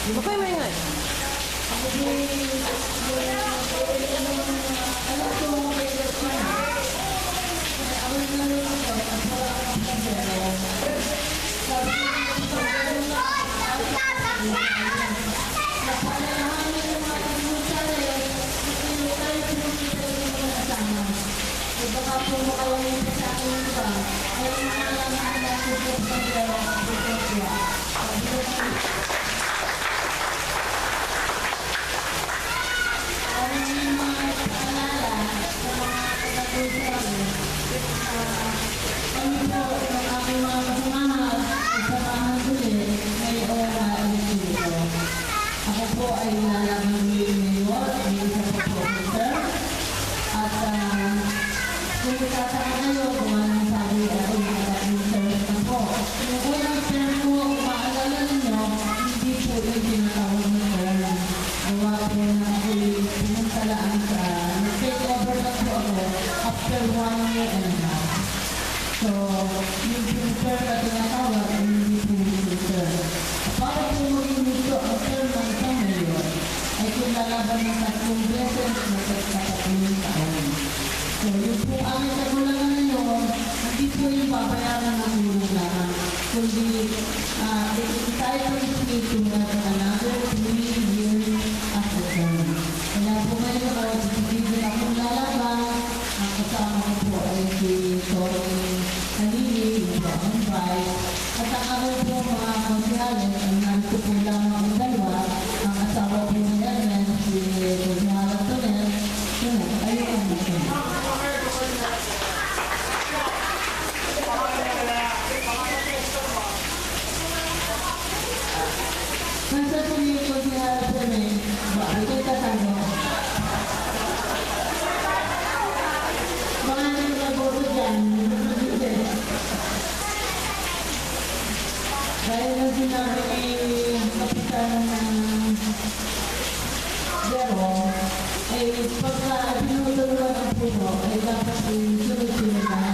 Baka yung maingay. Baka po makawin sa akin yung iba. Ay, mga ako po ay nalaman ni Mayor, ang isa po professor. At kung itataka kayo kung anong sabi ako yung service na po. Yung unang term po, maalala ninyo, hindi po yung tinatawag na term. Gawa po na ako'y pinuntalaan sa nag-take over na po ako after 1 year and a half. So, yung term na tinatawag, hindi po yung term. Para po maging dito ang term ng isang mayor, ay kung lalaban ng tatlong beses na pagkakatulong taon. So, yung po aming kagulangan ngayon, hindi po yung babayaran ng ulong lang, kundi tayo po yung na another 3 years after term. Kaya po ngayon ako, bibigyan akong lalaban, ang kasama ko po ay si Tony Kanili, yung po ang vice, at ang ako po mga konsyales, ang nandito po lamang ang dalawa, ang asawa po ni Ernest, si Konsyala Tonel, yun, ayun ang natin. Nasa po yung Konsyala Tonel, bakit ito tatanong? Mga naglaboto dyan, dahil na sinabi ni kapitan ng Zero, ay pagka pinutulungan ang puno, ay dapat yung sunod-sunod na